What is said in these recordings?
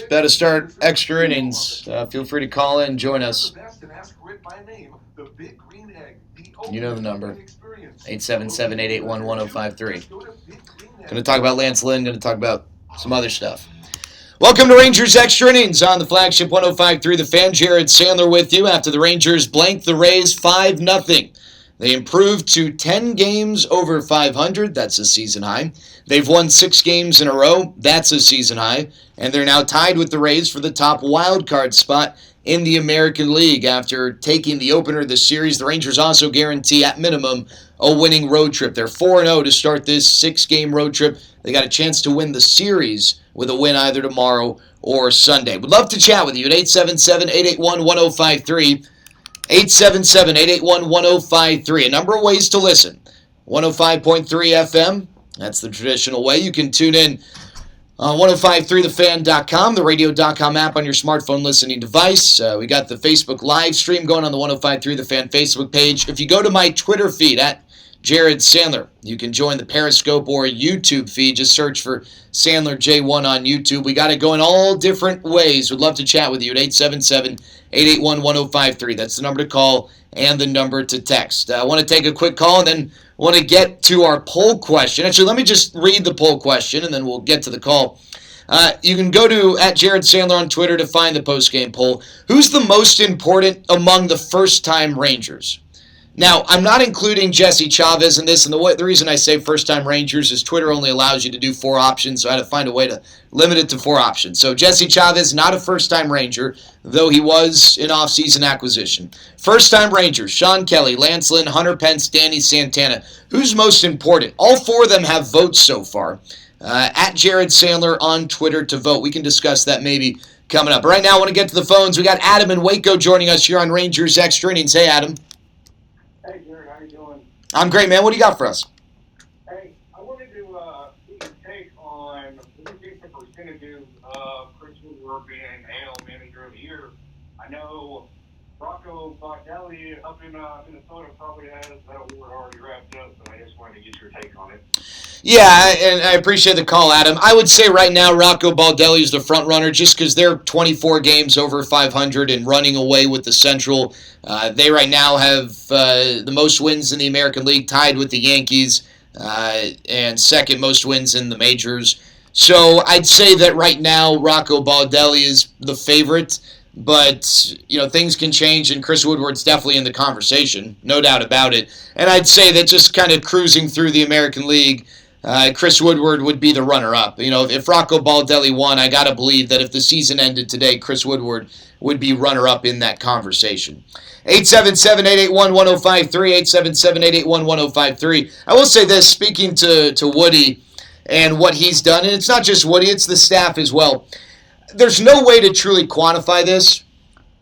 Better start extra innings. Feel free to call in and join us. You know the number 877 881 1053. Going to talk about Lance Lynn, going to talk about some other stuff. Welcome to Rangers Extra Innings on the flagship 105.3 The Fan. Jared Sandler with you after the Rangers blanked the Rays 5-0. They improved to 10 games over 500. That's a season high. They've won 6 games in a row. That's a season high. And they're now tied with the Rays for the top wild card spot in the American League. After taking the opener of the series, the Rangers also guarantee, at minimum, a winning road trip. They're 4-0 to start this 6-game road trip. They got a chance to win the series with a win either tomorrow or Sunday. Would love to chat with you at 877-881-1053. 877-881-1053. A number of ways to listen. 105.3 FM. That's the traditional way. You can tune in on 1053thefan.com, the radio.com app on your smartphone listening device. We got the Facebook live stream going on the 1053 The Fan Facebook page. If you go to my Twitter feed at Jared Sandler, you can join the Periscope or YouTube feed. Just search for Sandler J1 on YouTube. We got it going all different ways. Would love to chat with you at 877-881-1053. That's the number to call and the number to text. I want to take a quick call and then want to get to our poll question. Actually, let me just read the poll question and then we'll get to the call. You can go to at Jared Sandler on Twitter to find the post-game poll. Who's the most important among the first-time Rangers? Now, I'm not including Jesse Chavez in this, and the reason I say first-time Rangers is Twitter only allows you to do 4 options, so I had to find a way to limit it to 4 options. So Jesse Chavez, not a first-time Ranger, though he was an off-season acquisition. First-time Rangers, Sean Kelly, Lance Lynn, Hunter Pence, Danny Santana. Who's most important? All 4 of them have votes so far. At Jared Sandler on Twitter to vote. We can discuss that maybe coming up. But right now, I want to get to the phones. We got Adam in Waco joining us here on Rangers Extra Innings. Hey, Adam. Hey, Jared, how you doing? I'm great, man. What do you got for us? Hey, I wanted to get your take on what do you think the percentages of Chris Woodward being AL Manager of the Year? I know Rocco Baldelli up in Minnesota probably has that award already wrapped up, so I just wanted to get your take on it. Yeah, and I appreciate the call, Adam. I would say right now Rocco Baldelli is the front runner just because they're 24 games over 500 and running away with the Central. They right now have the most wins in the American League, tied with the Yankees, and second most wins in the majors. So I'd say that right now Rocco Baldelli is the favorite. But, things can change, and Chris Woodward's definitely in the conversation, no doubt about it. And I'd say that just kind of cruising through the American League, Chris Woodward would be the runner-up. If Rocco Baldelli won, I got to believe that if the season ended today, Chris Woodward would be runner-up in that conversation. 877-881-1053, 877-881-1053. I will say this, speaking to Woody and what he's done, and it's not just Woody, it's the staff as well. There's no way to truly quantify this,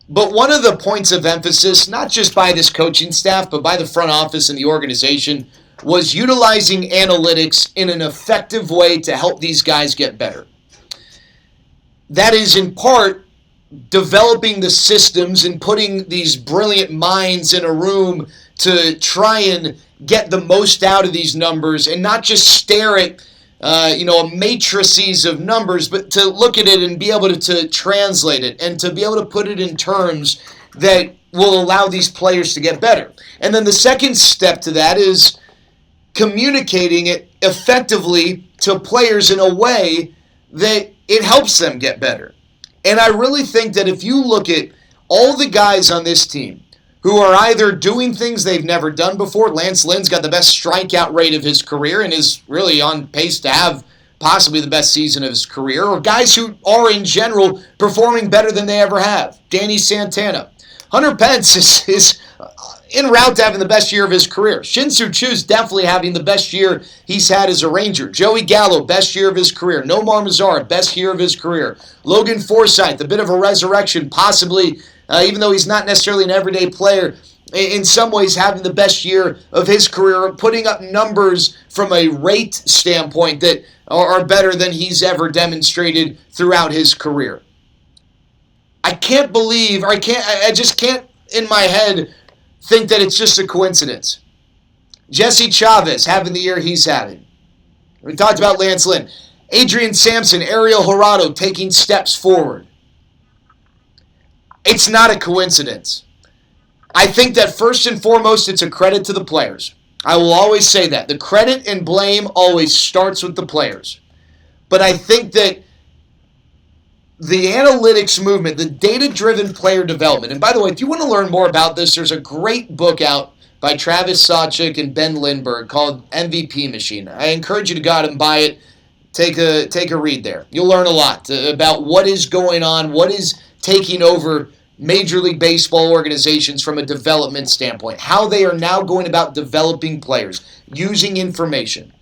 but one of the points of emphasis, not just by this coaching staff, but by the front office and the organization, was utilizing analytics in an effective way to help these guys get better. That is in part developing the systems and putting these brilliant minds in a room to try and get the most out of these numbers and not just stare at matrices of numbers, but to look at it and be able to translate it and to be able to put it in terms that will allow these players to get better. And then the second step to that is communicating it effectively to players in a way that it helps them get better. And I really think that if you look at all the guys on this team who are either doing things they've never done before. Lance Lynn's got the best strikeout rate of his career and is really on pace to have possibly the best season of his career, or guys who are in general performing better than they ever have. Danny Santana. Hunter Pence is en route to having the best year of his career. Shin-Soo Choo's definitely having the best year he's had as a Ranger. Joey Gallo, best year of his career. Nomar Mazara, best year of his career. Logan Forsythe, a bit of a resurrection, possibly, even though he's not necessarily an everyday player, in some ways having the best year of his career, putting up numbers from a rate standpoint that are better than he's ever demonstrated throughout his career. I just can't in my head think that it's just a coincidence. Jesse Chavez having the year he's having. We talked about Lance Lynn. Adrian Sampson, Ariel Jurado taking steps forward. It's not a coincidence. I think that first and foremost, it's a credit to the players. I will always say that. The credit and blame always starts with the players. But I think that the analytics movement, the data-driven player development, and by the way, if you want to learn more about this, there's a great book out by Travis Sawchik and Ben Lindbergh called MVP Machine. I encourage you to go out and buy it. Take a read there. You'll learn a lot about what is going on, what is taking over Major League Baseball organizations from a development standpoint, how they are now going about developing players, using information.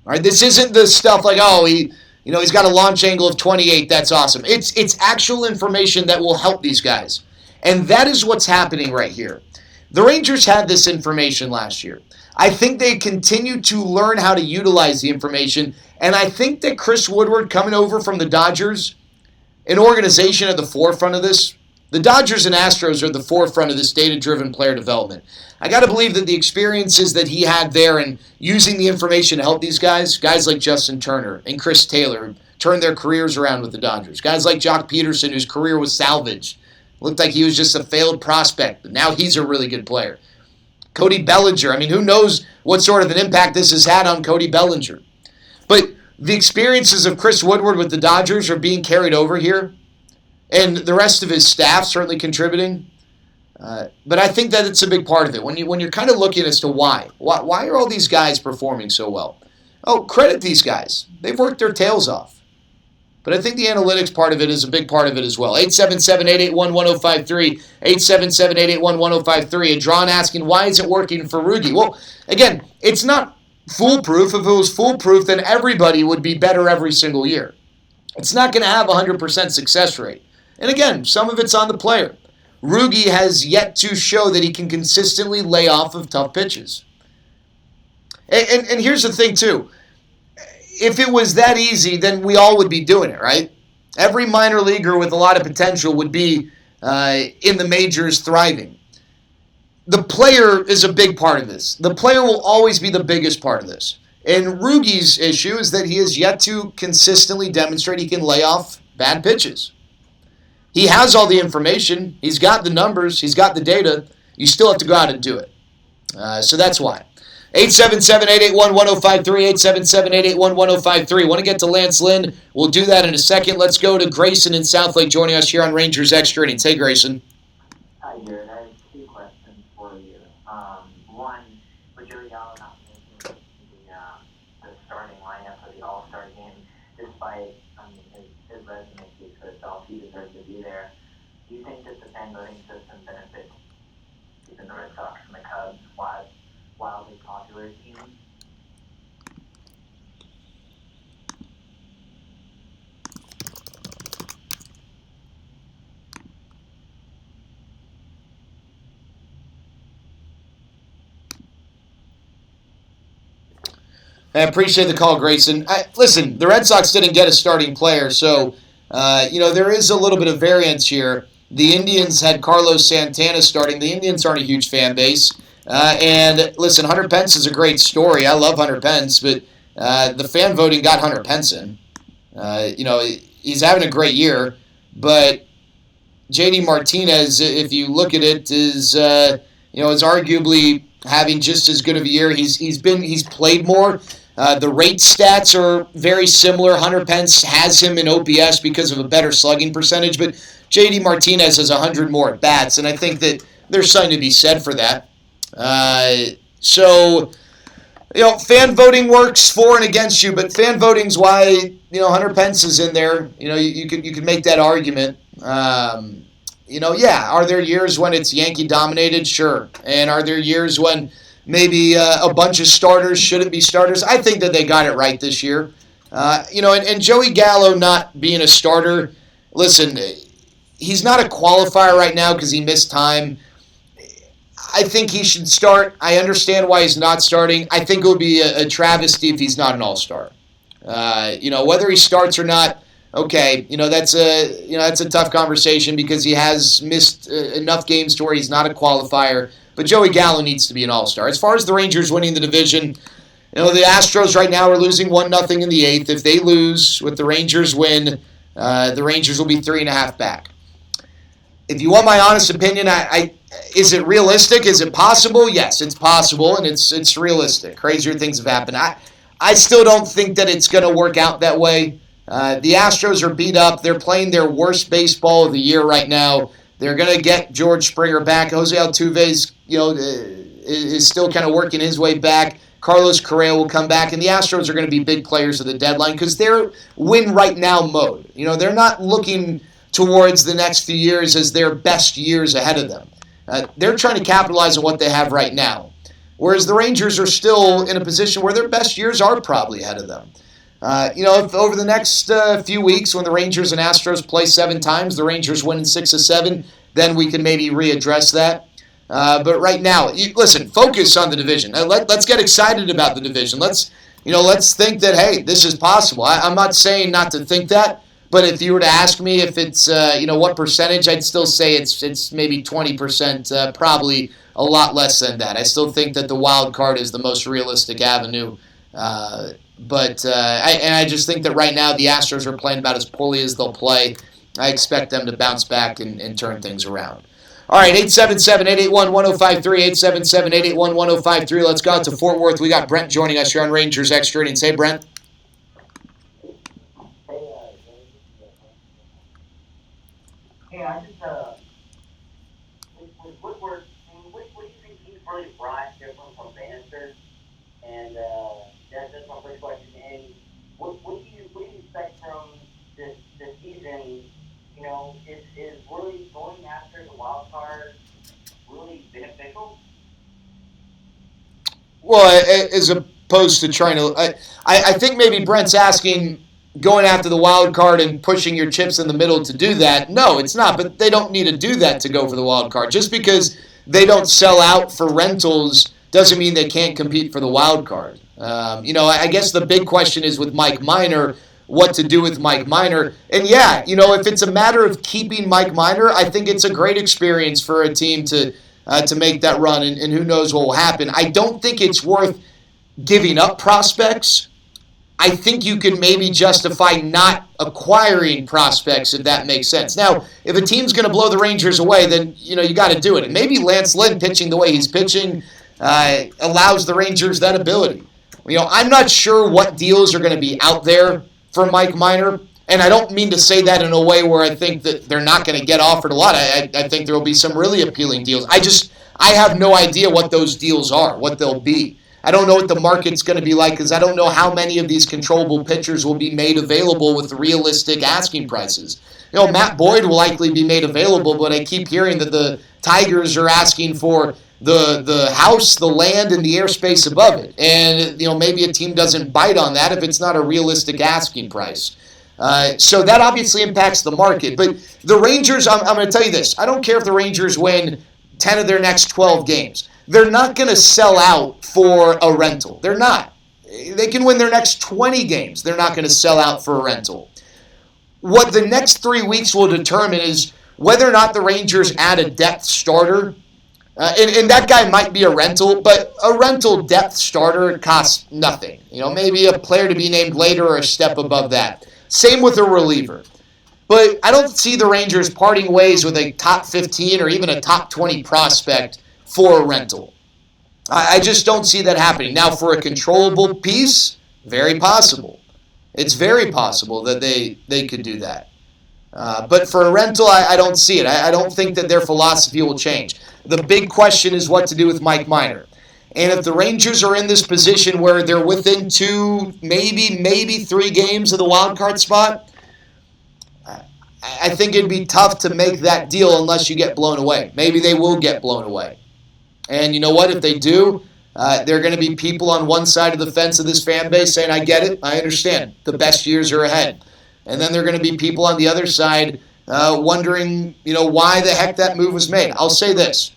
All right, this isn't the stuff like, oh, he's got a launch angle of 28, that's awesome. It's actual information that will help these guys. And that is what's happening right here. The Rangers had this information last year. I think they continue to learn how to utilize the information, and I think that Chris Woodward coming over from the Dodgers, an organization at the forefront of this. The Dodgers and Astros are the forefront of this data-driven player development. I got to believe that the experiences that he had there and using the information to help these guys like Justin Turner and Chris Taylor, turned their careers around with the Dodgers. Guys like Jock Peterson, whose career was salvaged. Looked like he was just a failed prospect, but now he's a really good player. Cody Bellinger, who knows what sort of an impact this has had on Cody Bellinger. But the experiences of Chris Woodward with the Dodgers are being carried over here, and the rest of his staff certainly contributing. But I think that it's a big part of it. When you're kind of looking as to why are all these guys performing so well? Oh, credit these guys. They've worked their tails off. But I think the analytics part of it is a big part of it as well. 877-881-1053, 877-881-1053. And Drawn asking, why is it working for Rugi? Well, again, it's not foolproof. If it was foolproof, then everybody would be better every single year. It's not going to have a 100% success rate. And again, some of it's on the player. Rugi has yet to show that he can consistently lay off of tough pitches. And here's the thing, too. If it was that easy, then we all would be doing it, right? Every minor leaguer with a lot of potential would be in the majors thriving. The player is a big part of this. The player will always be the biggest part of this. And Rugi's issue is that he has yet to consistently demonstrate he can lay off bad pitches. He has all the information. He's got the numbers. He's got the data. You still have to go out and do it. So that's why. 877-881-1053, 877-881-1053. Want to get to Lance Lynn? We'll do that in a second. Let's go to Grayson in Southlake joining us here on Rangers Extra Innings. Hey, Grayson. Hi, Jared. I have two questions for you. One, with Joey Gallo not making the starting lineup for the All-Star game, despite his resume speaks for itself, he deserves to be there. Do you think that the fan voting system benefits even the Red Sox and the Cubs, wildly popular teams? I appreciate the call, Grayson. Listen, the Red Sox didn't get a starting player, so there is a little bit of variance here. The Indians had Carlos Santana starting. The Indians aren't a huge fan base. And listen, Hunter Pence is a great story. I love Hunter Pence, but the fan voting got Hunter Pence in. He's having a great year, but JD Martinez, if you look at it, is arguably having just as good of a year. He's played more. The rate stats are very similar. Hunter Pence has him in OPS because of a better slugging percentage, but JD Martinez has 100 more at bats, and I think that there's something to be said for that. Fan voting works for and against you, but fan voting's why Hunter Pence is in there. You could make that argument. Are there years when it's Yankee dominated? Sure. And are there years when maybe a bunch of starters shouldn't be starters? I think that they got it right this year. And Joey Gallo not being a starter, listen, he's not a qualifier right now because he missed time. I think he should start. I understand why he's not starting. I think it would be a travesty if he's not an all-star. Whether he starts or not, okay, that's a tough conversation because he has missed enough games to where he's not a qualifier. But Joey Gallo needs to be an all-star. As far as the Rangers winning the division, The Astros right now are losing 1-0 in the eighth. If they lose, with the Rangers win, the Rangers will be 3.5 back. If you want my honest opinion, is it realistic? Is it possible? Yes, it's possible, and it's realistic. Crazier things have happened. I still don't think that it's going to work out that way. The Astros are beat up. They're playing their worst baseball of the year right now. They're going to get George Springer back. Jose Altuve's, is still kind of working his way back. Carlos Correa will come back, and the Astros are going to be big players of the deadline because they're win-right-now mode. They're not looking towards the next few years as their best years ahead of them. They're trying to capitalize on what they have right now, whereas the Rangers are still in a position where their best years are probably ahead of them. If over the next few weeks when the Rangers and Astros play 7 times, the Rangers win 6 of 7, then we can maybe readdress that. But right now, listen, focus on the division. Let's get excited about the division. Let's think that, hey, this is possible. I'm not saying not to think that, but if you were to ask me if it's, what percentage, I'd still say it's maybe 20%, probably a lot less than that. I still think that the wild card is the most realistic avenue. But I just think that right now the Astros are playing about as poorly as they'll play. I expect them to bounce back and turn things around. All right, 877-881-1053, 877-881-1053. Let's go out to Fort Worth. We got Brent joining us here on Rangers Extra Innings. Hey, Brent. Hey, I just, with Woodward, what do you think he's really brought different from Bannister? And that's my first question. And what do you expect from this season? Is really going after the wild card really beneficial? Well, as opposed to trying to, I think maybe Brent's asking going after the wild card and pushing your chips in the middle to do that. No, it's not. But they don't need to do that to go for the wild card. Just because they don't sell out for rentals doesn't mean they can't compete for the wild card. I guess the big question is with Mike Minor, what to do with Mike Minor. And yeah, if it's a matter of keeping Mike Minor, I think it's a great experience for a team to make that run, and who knows what will happen. I don't think it's worth giving up prospects. I think you can maybe justify not acquiring prospects, if that makes sense. Now, if a team's going to blow the Rangers away, then you got to do it. And maybe Lance Lynn pitching the way he's pitching allows the Rangers that ability. I'm not sure what deals are going to be out there for Mike Minor, and I don't mean to say that in a way where I think that they're not going to get offered a lot. I think there will be some really appealing deals. I have no idea what those deals are, what they'll be. I don't know what the market's going to be like because I don't know how many of these controllable pitchers will be made available with realistic asking prices. Matt Boyd will likely be made available, but I keep hearing that the Tigers are asking for the house, the land, and the airspace above it. And, maybe a team doesn't bite on that if it's not a realistic asking price. So that obviously impacts the market. But the Rangers, I'm going to tell you this. I don't care if the Rangers win 10 of their next 12 games. They're not going to sell out for a rental. They're not. They can win their next 20 games. They're not going to sell out for a rental. What the next 3 weeks will determine is whether or not the Rangers add a depth starter. And that guy might be a rental, but a rental depth starter costs nothing. Maybe a player to be named later or a step above that. Same with a reliever. But I don't see the Rangers parting ways with a top 15 or even a top 20 prospect for a rental. I just don't see that happening. Now, for a controllable piece, very possible. It's very possible that they could do that. But for a rental, I don't see it. I don't think that their philosophy will change. The big question is what to do with Mike Minor. And if the Rangers are in this position where they're within 2, maybe 3 games of the wild card spot, I think it'd be tough to make that deal unless you get blown away. Maybe they will get blown away. And you know what? If they do, there are going to be people on one side of the fence of this fan base saying, I get it, I understand. The best years are ahead. And then there are going to be people on the other side wondering, why the heck that move was made. I'll say this.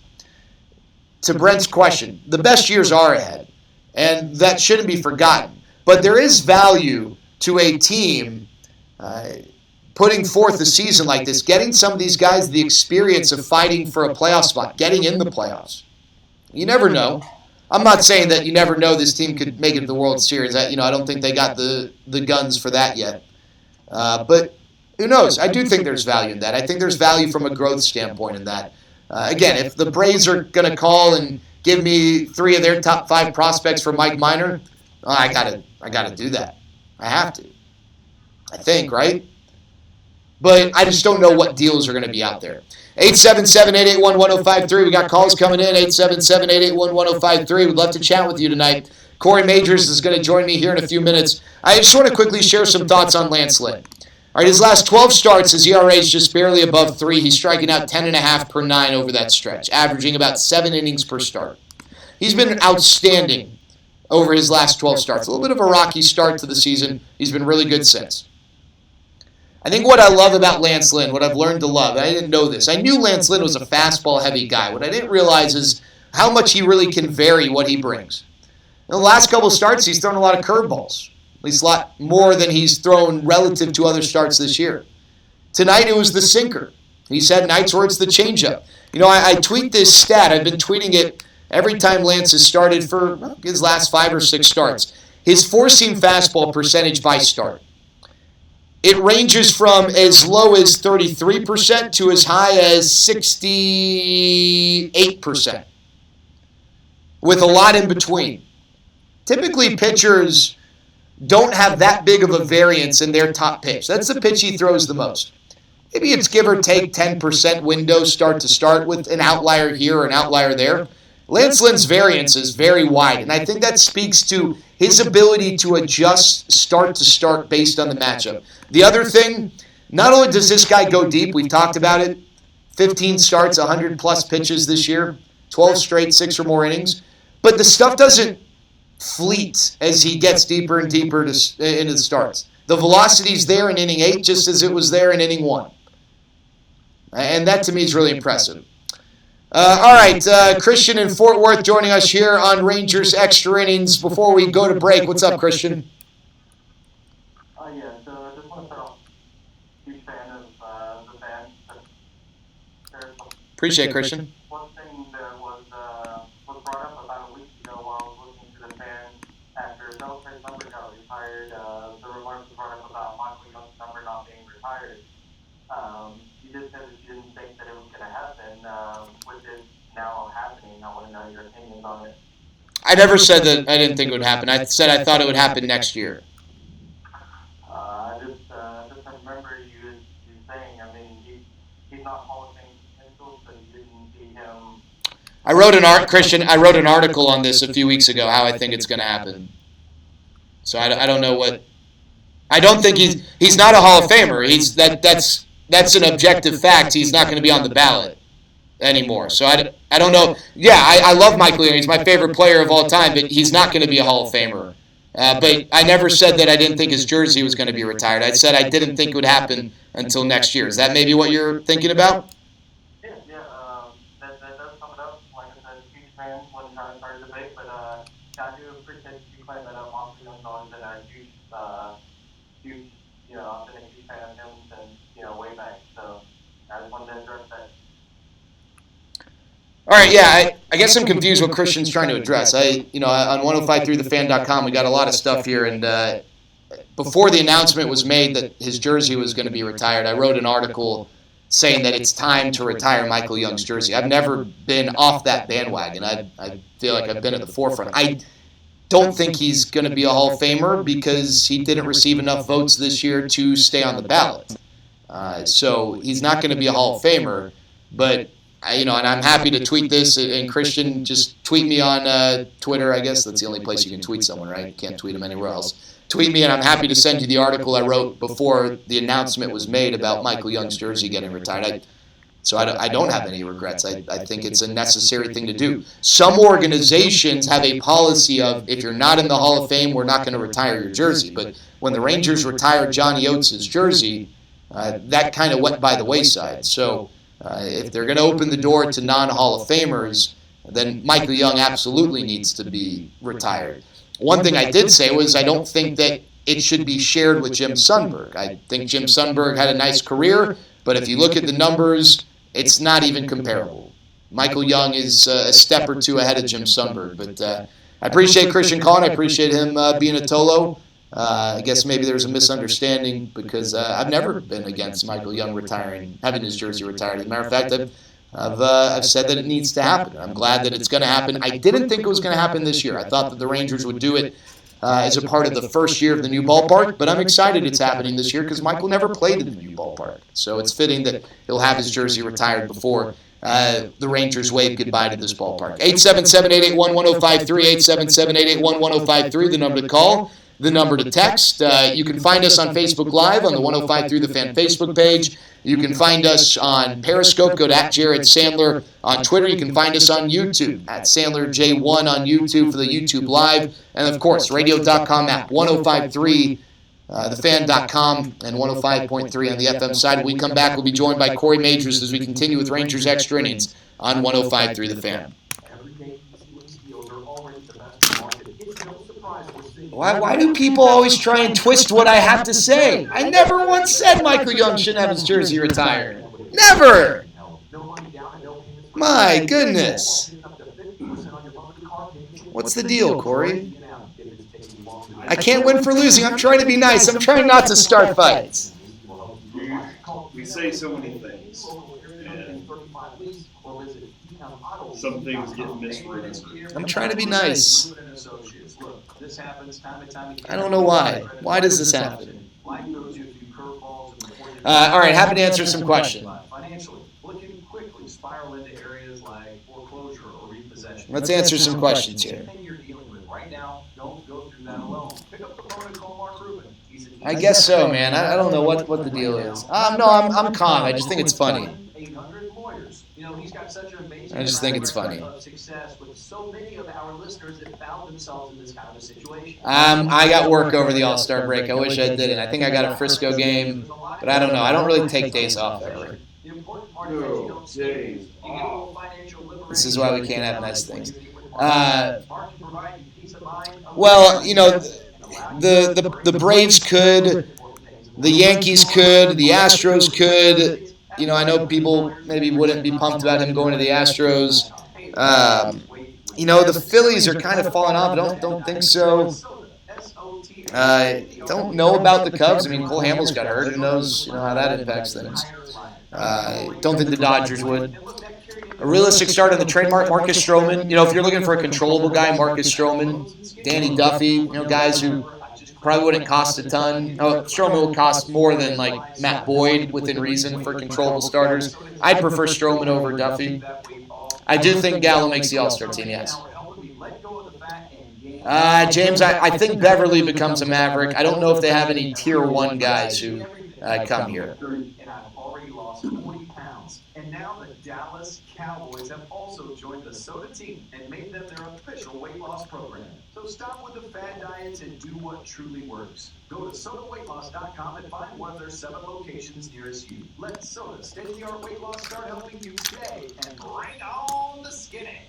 To Brent's question, the best years are ahead, and that shouldn't be forgotten. But there is value to a team putting forth a season like this, getting some of these guys the experience of fighting for a playoff spot, getting in the playoffs. You never know. I'm not saying that you never know this team could make it to the World Series. I don't think they got the guns for that yet. But who knows? I do think there's value in that. I think there's value from a growth standpoint in that. Again, if the Braves are going to call and give me 3 of their top 5 prospects for Mike Minor, I gotta do that. I have to. I think, right? But I just don't know what deals are going to be out there. 877-881-1053. We got calls coming in. 877-881-1053. We'd love to chat with you tonight. Corey Majors is going to join me here in a few minutes. I just want to quickly share some thoughts on Lance Lynn. All right, his last 12 starts, his ERA is just barely above 3. He's striking out 10.5 per 9 over that stretch, averaging about 7 innings per start. He's been outstanding over his last 12 starts. A little bit of a rocky start to the season. He's been really good since. I think what I love about Lance Lynn, what I've learned to love, and I didn't know this. I knew Lance Lynn was a fastball-heavy guy. What I didn't realize is how much he really can vary what he brings. In the last couple of starts, he's thrown a lot of curveballs, at least a lot more than he's thrown relative to other starts this year. Tonight, it was the sinker. He's had nights where it's the changeup. I tweet this stat. I've been tweeting it every time Lance has started for his last 5 or 6 starts. His four-seam fastball percentage by start. It ranges from as low as 33% to as high as 68%, with a lot in between. Typically, pitchers don't have that big of a variance in their top pitch. That's the pitch he throws the most. Maybe it's give or take 10% window start to start with an outlier here or an outlier there. Lance Lynn's variance is very wide, and I think that speaks to his ability to adjust start to start based on the matchup. The other thing, not only does this guy go deep, we've talked about it, 15 starts, 100-plus pitches this year, 12 straight, 6 or more innings, but the stuff doesn't fleet as he gets deeper and deeper into the starts. The velocity's there in inning 8 just as it was there in inning 1. And that to me is really impressive. All right, Christian in Fort Worth joining us here on Rangers Extra Innings. Before we go to break, what's up, Christian? Yeah, so I just want to start off, huge fan of the band. Appreciate it, Christian. One thing that was brought up about a week ago while I was listening to the band after Sandler number got retired, the remarks were brought up about Michael Young's number not being retired. You just said that you didn't think that it was going to happen. With it now happening, I want to know your opinions on it. I never said that I didn't think it would happen. I said I thought it would happen next year. I just remember you saying, I mean, he's not Hall of Fame potential, but you didn't see him. Christian, I wrote an article on this a few weeks ago, how I think it's going to happen. So I don't know what. I don't think he's not a Hall of Famer. That's an objective fact. He's not going to be on the ballot anymore. So I don't know. Yeah, I love Michael Young. He's my favorite player of all time, but he's not going to be a Hall of Famer. But I never said that I didn't think his jersey was going to be retired. I said I didn't think it would happen until next year. Is that maybe what you're thinking about? Yeah, that does sum it up. Like I said, huge fan when trying to start a debate, but I do appreciate you clearing that up. Obviously, I'm knowing that I'm huge, I've been a huge fan of him since, way back. So I just wanted to address that. All right, yeah, I guess I'm confused what Christian's trying to address. On 1053thefan.com, we got a lot of stuff here, and before the announcement was made that his jersey was going to be retired, I wrote an article saying that it's time to retire Michael Young's jersey. I've never been off that bandwagon. I feel like I've been at the forefront. I don't think he's going to be a Hall of Famer because he didn't receive enough votes this year to stay on the ballot. So he's not going to be a Hall of Famer, but and I'm happy to tweet this, and Christian, just tweet me on Twitter. I guess that's the only place you can tweet someone, right? You can't tweet them anywhere else. Tweet me, and I'm happy to send you the article I wrote before the announcement was made about Michael Young's jersey getting retired. So I don't have any regrets. I think it's a necessary thing to do. Some organizations have a policy of, if you're not in the Hall of Fame, we're not going to retire your jersey. But when the Rangers retired Johnny Oates' jersey, that kind of went by the wayside. So if they're going to open the door to non-Hall of Famers, then Michael Young absolutely needs to be retired. One thing I did say was I don't think that it should be shared with Jim Sundberg. I think Jim Sundberg had a nice career, but if you look at the numbers, it's not even comparable. Michael Young is a step or two ahead of Jim Sundberg. But I appreciate Christian calling. I appreciate him being a Tolo. I guess maybe there's a misunderstanding because I've never been against Michael Young retiring, having his jersey retired. As a matter of fact, I've said that it needs to happen. I'm glad that it's going to happen. I didn't think it was going to happen this year. I thought that the Rangers would do it as a part of the first year of the new ballpark, but I'm excited it's happening this year because Michael never played in the new ballpark. So it's fitting that he'll have his jersey retired before the Rangers wave goodbye to this ballpark. 877-881-1053, 877-881-1053, the number to call. The number to text. You can find us on Facebook Live on the 105.3 The Fan Facebook page. You can find us on Periscope. Go to @Jared Sandler on Twitter. You can find us on YouTube @SandlerJ1 on YouTube for the YouTube Live. And, of course, radio.com app, 105.3 thefan.com, and 105.3 on the FM side. When we come back, we'll be joined by Corey Majors as we continue with Rangers Extra Innings on 105.3 The Fan. Why do people always try and twist what I have to say? I never once said Michael Young shouldn't have his jersey retired. Never! My goodness. What's the deal, Corey? I can't win for losing. I'm trying to be nice. I'm trying not to start fights. We say so many things, and some things get misread. I'm trying to be nice. I don't know why. Why does this happen? All right, happy to answer some questions. Let's answer some questions here. I guess so, man. I don't know what the deal is. No, I'm calm. I just think it's funny. I just think it's funny. I got work over the All-Star break. I wish I didn't. I think I got a Frisco game, but I don't know. I don't really take days off ever. This is why we can't have nice things. Well, you know, the Braves could, the Yankees could, the Astros could. You know, I know people maybe wouldn't be pumped about him going to the Astros. You know, the Phillies are kind of falling off. I don't think so. Don't know about the Cubs. I mean, Cole Hamels got hurt. Who knows, how that impacts things. Don't think the Dodgers would. A realistic start on the trademark, Marcus Stroman. You know, if you're looking for a controllable guy, Marcus Stroman, Danny Duffy, guys who probably wouldn't cost a ton. Stroman would cost more than, like, Matt Boyd within reason for controllable starters. I'd prefer Stroman over Duffy. I do think Gallo makes the All-Star team, yes. James, I think Beverly becomes a Maverick. I don't know if they have any Tier 1 guys who come here. And now the Dallas Cowboys have also joined the Soda team and made them their official weight loss program. So stop with the fad diets and do what truly works. Go to SodaWeightLoss.com and find one of their 7 locations nearest you. Let Soda state-of-the-art weight loss start helping you today and bring on the skinny.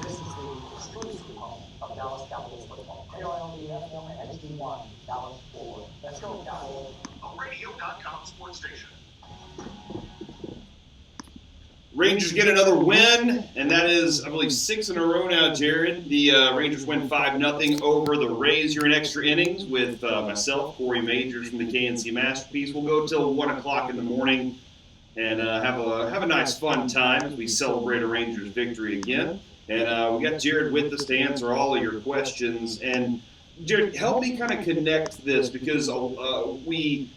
This is the exclusive home of Dallas Cowboys football. KRLD FM HD1, Dallas 4. Let's go, Cowboys. A radio.com sports station. Rangers get another win, and that is, I believe, 6 in a row now, Jared. The Rangers win 5-0 over the Rays. You're in extra innings with myself, Corey Majors from the KNC Masterpiece. We'll go till 1 o'clock in the morning and have a nice, fun time as we celebrate a Rangers victory again. And we got Jared with us to answer all of your questions. And, Jared, help me kind of connect this because we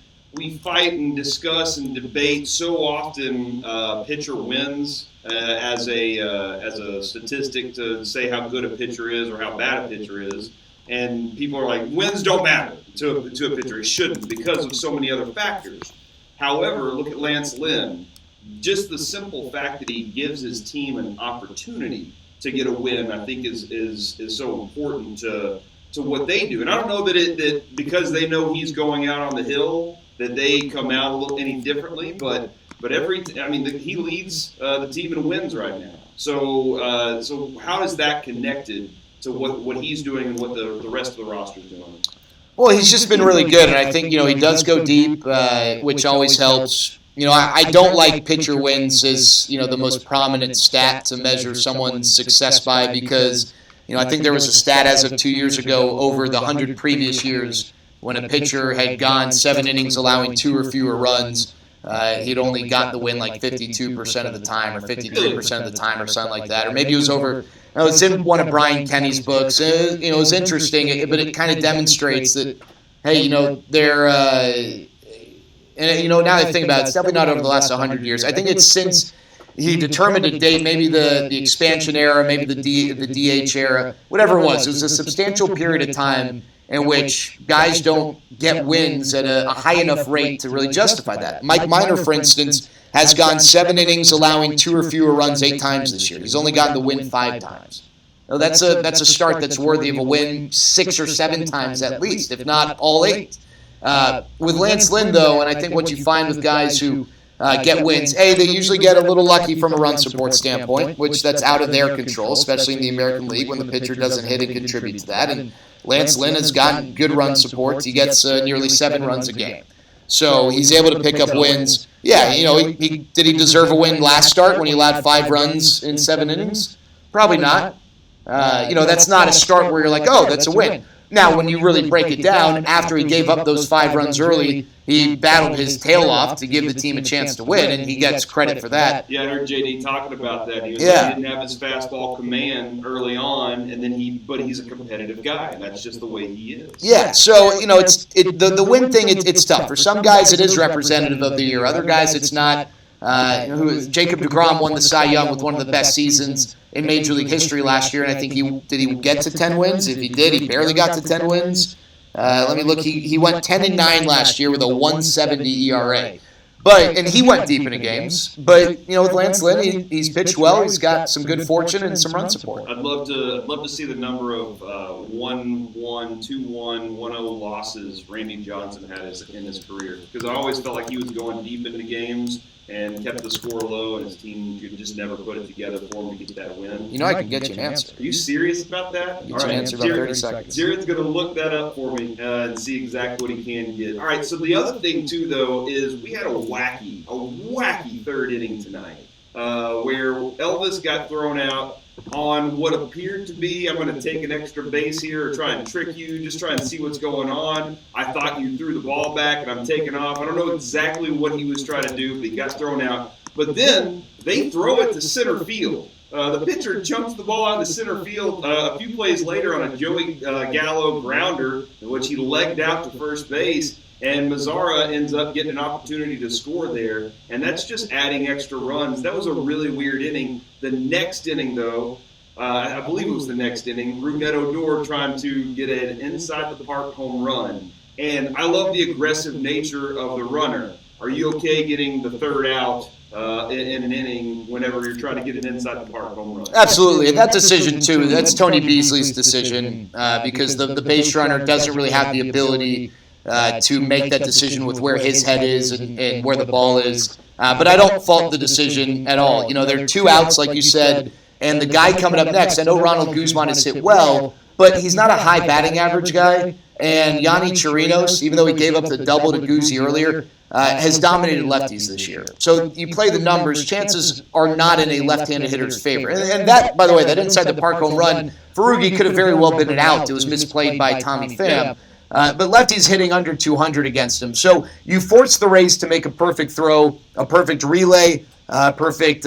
fight and discuss and debate so often pitcher wins as a statistic to say how good a pitcher is or how bad a pitcher is. And people are like, wins don't matter to a pitcher. It shouldn't because of so many other factors. However, look at Lance Lynn. Just the simple fact that he gives his team an opportunity to get a win, I think, is so important to what they do. And I don't know that because they know he's going out on the hill that they come out a little any differently, but he leads the team in wins right now. So how is that connected to what he's doing and what the rest of the roster is doing? Well, he's just been really good, and I think he does go deep, which always helps. I don't like pitcher wins as, the most prominent stat to measure someone's success by because, I think there was a stat as of 2 years ago over the 100 previous years when a pitcher had gone 7 innings allowing 2 or fewer runs. He'd only got the win like 52% of the time or 53% of the time or something like that. Or maybe it was over. It's in one of Brian Kenny's books. It was interesting, but it kind of demonstrates that, hey, they're and now that I think about it, it's definitely not over the last 100 years. I think it's since he determined a date, maybe the expansion era, maybe the DH era, whatever it was. It was a substantial period of time in which guys don't get wins at a high enough rate to really justify that. Mike Minor, for instance, has gone 7 innings allowing 2 or fewer runs 8 times this year. He's only gotten the win 5 times. Now, that's a start that's worthy of a win 6 or 7 times at least, if not all 8. With Lance Lynn, though, and I think what you find with guys who get wins, they usually get a little lucky from a run support standpoint, which that's out of their control, especially in the American League when the pitcher doesn't hit and contribute to that. And Lance Lynn has gotten good run support. He gets nearly 7 runs a game. So he's able to pick up wins. Yeah, did he deserve a win last start when he allowed 5 runs in 7 innings? Probably not. That's not a start where you're like, oh, that's a win. Now, when you really break it down, after he gave up those 5 runs early, he battled his tail off to give the team a chance to win, and he gets credit for that. Yeah, I heard JD talking about that. He was like, he didn't have his fastball command early on, and then but he's a competitive guy, and that's just the way he is. Yeah, so the win thing, it's tough. For some guys, it is representative of the year. Other guys, it's not. Jacob deGrom won the Cy Young with one of the best seasons in Major League history last year, and I think did he get to 10 wins? If he did, he barely got to 10 wins. Let me look. He went 10-9 last year with a 1.70 ERA. And he went deep into games. But with Lance Lynn, he's pitched well. He's got some good fortune and some run support. I'd love to see the number of 1-1, 2-1, 1-0 losses Randy Johnson had in his career, because I always felt like he was going deep into games and kept the score low, and his team could just never put it together for him to get that win. I can get you an answer. Are you serious about that? Get you an answer about 30 seconds. Jared's going to look that up for me and see exactly what he can get. All right, so the other thing, too, though, is we had a wacky third inning tonight where Elvis got thrown out on what appeared to be, I'm going to take an extra base here or try and trick you, just try and see what's going on. I thought you threw the ball back and I'm taking off. I don't know exactly what he was trying to do, but he got thrown out. But then they throw it to center field. The pitcher jumps the ball out to center field a few plays later on a Joey Gallo grounder, in which he legged out to first base. And Mazzara ends up getting an opportunity to score there, and that's just adding extra runs. That was a really weird inning. The next inning, though, I believe it was the next inning, Rougned Odor trying to get an inside-the-park home run. And I love the aggressive nature of the runner. Are you okay getting the third out in an inning whenever you're trying to get an inside-the-park home run? Absolutely. And that decision, too, that's Tony Beasley's decision because the base runner doesn't really have the ability to make that decision with where his head is and where the ball is. But I don't fault the decision at all. There are 2 outs, like you said, and the guy coming up next, I know Ronald Guzman has hit well, but he's not a high batting average guy. And Yanni Chirinos, even though he gave up the double to Guzzi earlier, has dominated lefties this year. So you play the numbers, chances are not in a left-handed hitter's favor. And that, by the way, that inside-the-park home run, Ferrugi could have very well been an out. It was misplayed by Tommy Pham. But lefty's hitting under 200 against him. So you force the Rays to make a perfect throw, a perfect relay, perfect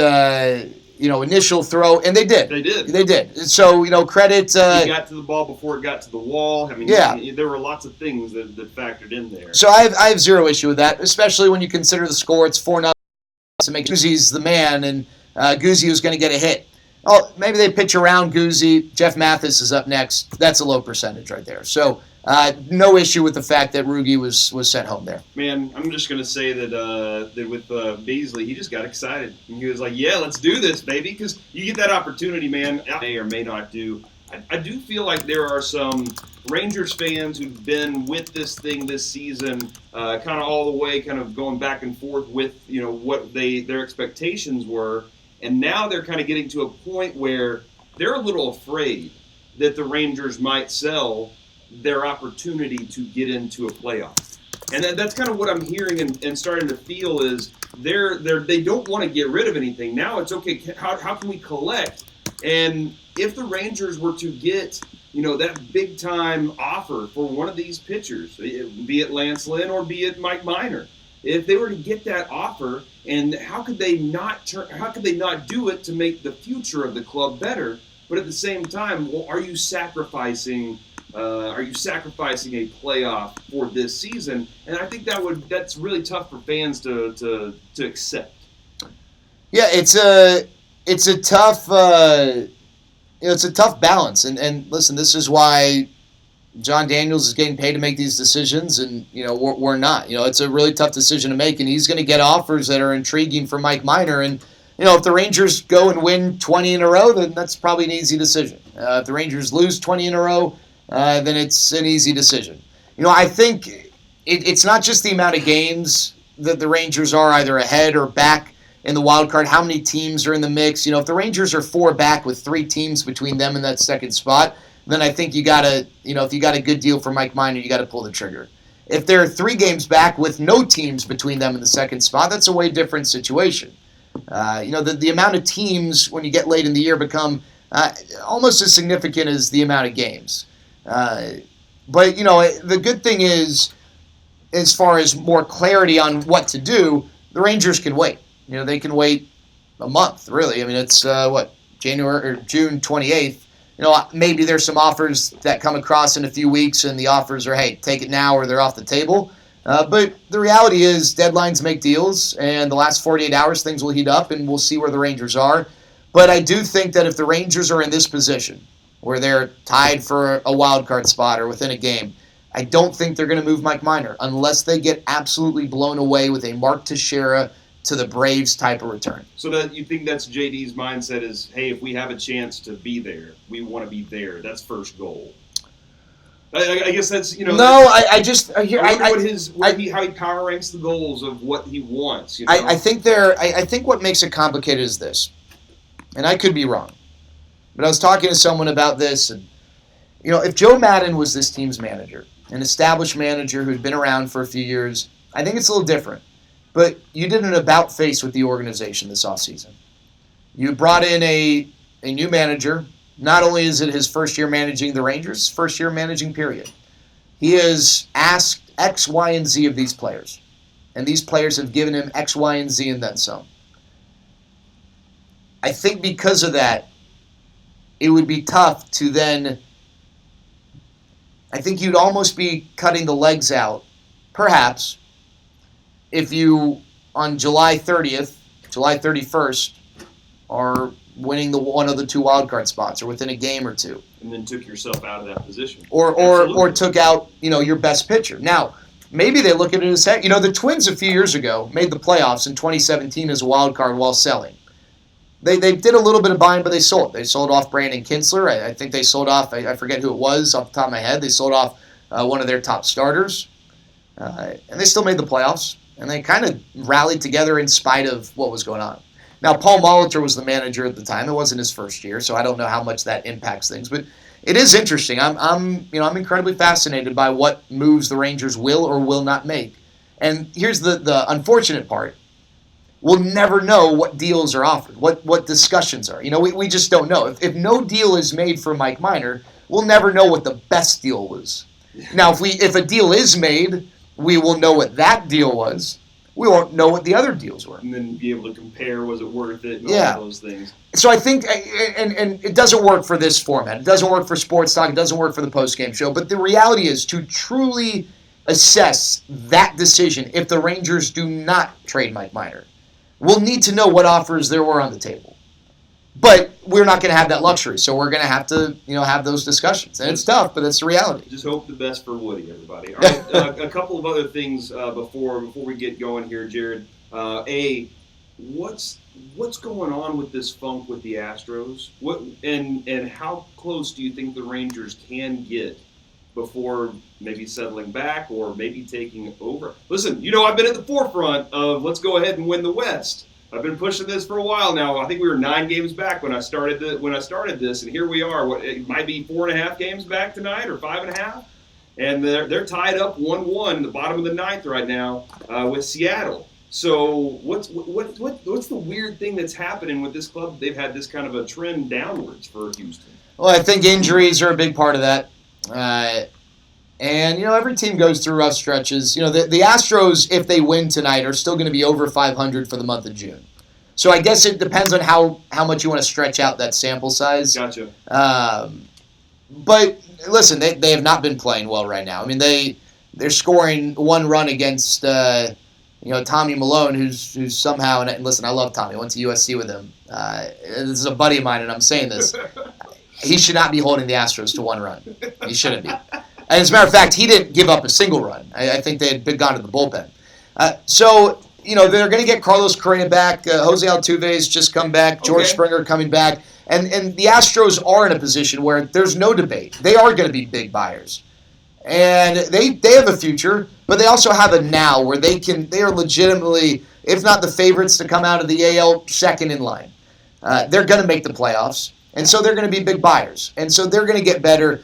initial throw, and they did. They did. So, credit. He got to the ball before it got to the wall. I mean, there were lots of things that factored in there. So I have zero issue with that, especially when you consider the score. It's 4-0 to make Guzzi's the man, and Guzzi was going to get a hit. Oh, maybe they pitch around Guzzi. Jeff Mathis is up next. That's a low percentage right there. So no issue with the fact that Rugi was sent home there. Man, I'm just going to say that with Beasley, he just got excited. And he was like, yeah, let's do this, baby, because you get that opportunity, man. May or may not do. I do feel like there are some Rangers fans who've been with this thing this season, kind of all the way, kind of going back and forth with what their expectations were. And now they're kind of getting to a point where they're a little afraid that the Rangers might sell their opportunity to get into a playoff. And that's kind of what I'm hearing and starting to feel is they don't want to get rid of anything. Now it's okay. How can we collect? And if the Rangers were to get that big time offer for one of these pitchers, be it Lance Lynn or be it Mike Minor, if they were to get that offer, and how could they not do it to make the future of the club better? But at the same time, well, are you sacrificing a playoff for this season? And I think that's really tough for fans to accept. Yeah, it's a tough it's a tough balance. And listen, this is why John Daniels is getting paid to make these decisions, and we're not. It's a really tough decision to make, and he's going to get offers that are intriguing for Mike Minor. And if the Rangers go and win 20 in a row, then that's probably an easy decision. If the Rangers lose 20 in a row, then it's an easy decision. I think it's not just the amount of games that the Rangers are either ahead or back in the wild card. How many teams are in the mix? If the Rangers are 4 back with 3 teams between them and that second spot, then I think you gotta, if you got a good deal for Mike Minor, you got to pull the trigger. If they're 3 games back with no teams between them and the second spot, that's a way different situation. The amount of teams when you get late in the year become almost as significant as the amount of games. But the good thing is, as far as more clarity on what to do, the Rangers can wait. They can wait a month, really. I mean, it's January or June 28th. Maybe there's some offers that come across in a few weeks, and the offers are, hey, take it now or they're off the table. But the reality is deadlines make deals, and the last 48 hours things will heat up, and we'll see where the Rangers are. But I do think that if the Rangers are in this position where they're tied for a wild card spot or within a game, I don't think they're going to move Mike Minor unless they get absolutely blown away with a Mark Teixeira to the Braves type of return. So that you think that's JD's mindset is, hey, if we have a chance to be there, we want to be there. That's first goal. I guess that's No, I how he power ranks the goals of what he wants. I think what makes it complicated is this, and I could be wrong, but I was talking to someone about this, and if Joe Madden was this team's manager, an established manager who'd been around for a few years, I think it's a little different. But you did an about-face with the organization this offseason. You brought in a new manager. Not only is it his first year managing the Rangers, first year managing period. He has asked X, Y, and Z of these players. And these players have given him X, Y, and Z and then some. I think because of that, it would be tough to then... I think you'd almost be cutting the legs out, perhaps, if you, on July 30th, July 31st, are winning one of the 2 wildcard spots or within a game or 2. And then took yourself out of that position. Or took out, your best pitcher. Now, maybe they look at it as, the Twins a few years ago made the playoffs in 2017 as a wild card while selling. They did a little bit of buying, but they sold. They sold off Brandon Kinsler. I think they sold off, I forget who it was off the top of my head. They sold off one of their top starters. And they still made the playoffs. And they kind of rallied together in spite of what was going on. Now, Paul Molitor was the manager at the time. It wasn't his first year, so I don't know how much that impacts things. But it is interesting. I'm incredibly fascinated by what moves the Rangers will or will not make. And here's the unfortunate part: we'll never know what deals are offered, what discussions are. We just don't know. If no deal is made for Mike Minor, we'll never know what the best deal was. Now, if a deal is made, we will know what that deal was. We won't know what the other deals were. And then be able to compare, was it worth it, and all those things. So I think, and it doesn't work for this format. It doesn't work for Sports Talk. It doesn't work for the post-game show. But the reality is, to truly assess that decision, if the Rangers do not trade Mike Minor, we'll need to know what offers there were on the table. But we're not going to have that luxury, so we're going to have to, have those discussions. And it's tough, but it's the reality. Just hope the best for Woody, everybody. All right, a couple of other things before we get going here, Jared. What's going on with this funk with the Astros? And how close do you think the Rangers can get before maybe settling back or maybe taking over? Listen, I've been at the forefront of let's go ahead and win the West. I've been pushing this for a while now. I think we were 9 games back when I started this, and here we are. It might be 4.5 games back tonight, or 5.5, and they're tied up 1-1 in the bottom of the 9th right now with Seattle. So what's the weird thing that's happening with this club? They've had this kind of a trend downwards for Houston. Well, I think injuries are a big part of that. And, every team goes through rough stretches. The Astros, if they win tonight, are still going to be over 500 for the month of June. So I guess it depends on how much you want to stretch out that sample size. Gotcha. But, listen, they have not been playing well right now. I mean, they're scoring one run against, Tommy Malone, who's somehow, and listen, I love Tommy. I went to USC with him. This is a buddy of mine, and I'm saying this. He should not be holding the Astros to one run. He shouldn't be. And as a matter of fact, he didn't give up a single run. I think they had gone to the bullpen. So they're going to get Carlos Correa back. Jose Altuve's just come back. George Springer coming back. And the Astros are in a position where there's no debate. They are going to be big buyers. And they have a future, but they also have a now where they are legitimately, if not the favorites to come out of the AL, second in line. They're going to make the playoffs. And so they're going to be big buyers. And so they're going to get better.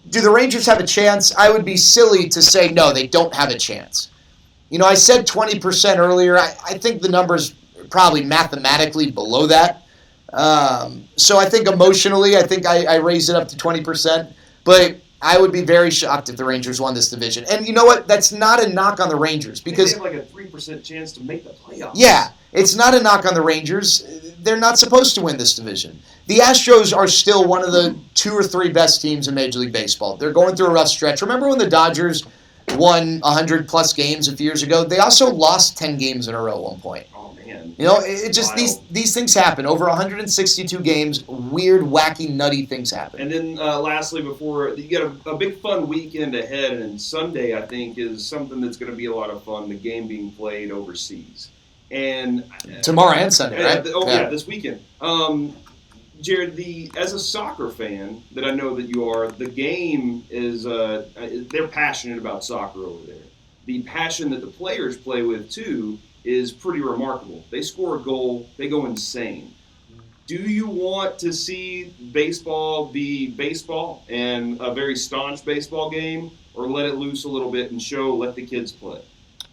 Do the Rangers have a chance? I would be silly to say no, they don't have a chance. I said 20% earlier. I think the number's probably mathematically below that. So I think emotionally, I raised it up to 20%. But I would be very shocked if the Rangers won this division. And you know what? That's not a knock on the Rangers. Because they have like a 3% chance to make the playoffs. Yeah, it's not a knock on the Rangers. They're not supposed to win this division. The Astros are still one of the 2 or 3 best teams in Major League Baseball. They're going through a rough stretch. Remember when the Dodgers won 100-plus games a few years ago? They also lost 10 games in a row at one point. Oh, man. It just these things happen. Over 162 games, weird, wacky, nutty things happen. And then lastly, before you get a big fun weekend ahead, and Sunday, I think, is something that's going to be a lot of fun, the game being played overseas. And tomorrow and Sunday, right? This weekend. Jared, as a soccer fan that I know that you are, the game is they're passionate about soccer over there. The passion that the players play with too is pretty remarkable. They score a goal, they go insane. Do you want to see baseball be baseball and a very staunch baseball game, or let it loose a little bit and let the kids play?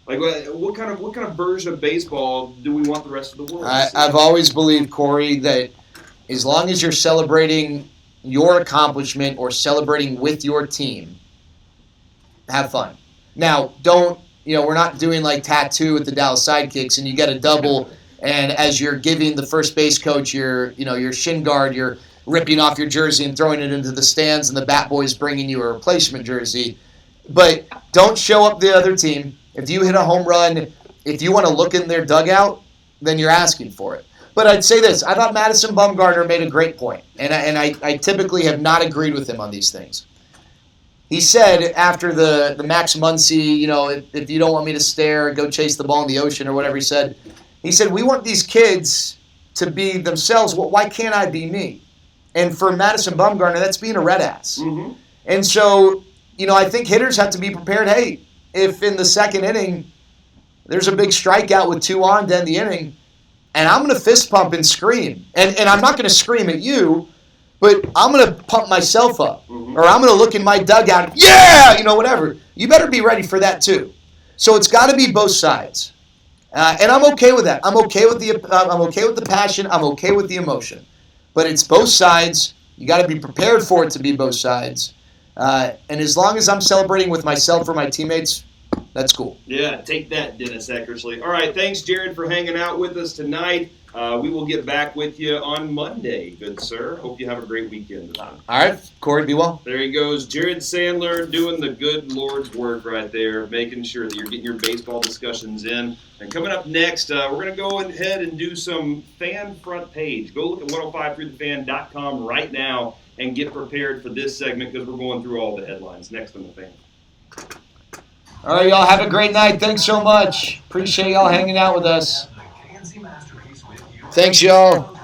Like, what kind of version of baseball do we want the rest of the world to see? I've always believed, Corey, that as long as you're celebrating your accomplishment or celebrating with your team, have fun. Now, we're not doing like tattoo with the Dallas Sidekicks and you get a double, and as you're giving the first base coach your shin guard, you're ripping off your jersey and throwing it into the stands, and the bat boy's bringing you a replacement jersey. But don't show up the other team. If you hit a home run, if you want to look in their dugout, then you're asking for it. But I'd say this. I thought Madison Bumgarner made a great point, and I typically have not agreed with him on these things. He said after the Max Muncy, if you don't want me to stare, go chase the ball in the ocean or whatever he said, we want these kids to be themselves. Well, why can't I be me? And for Madison Bumgarner, that's being a red ass. Mm-hmm. And so, I think hitters have to be prepared. Hey, if in the second inning there's a big strikeout with 2 on to end the inning, and I'm going to fist pump and scream. And I'm not going to scream at you, but I'm going to pump myself up. Mm-hmm. Or I'm going to look in my dugout, yeah, whatever. You better be ready for that too. So it's got to be both sides. And I'm okay with that. I'm okay with the passion. I'm okay with the emotion. But it's both sides. You got to be prepared for it to be both sides. And as long as I'm celebrating with myself or my teammates, that's cool. Yeah, take that, Dennis Eckersley. All right, thanks, Jared, for hanging out with us tonight. We will get back with you on Monday, good sir. Hope you have a great weekend. All right, Corey, be well. There he goes, Jared Sandler doing the good Lord's work right there, making sure that you're getting your baseball discussions in. And coming up next, we're going to go ahead and do some fan front page. Go look at 1053thefan.com right now and get prepared for this segment because we're going through all the headlines next on the Fan. All right, y'all. Have a great night. Thanks so much. Appreciate y'all hanging out with us. Thanks, y'all.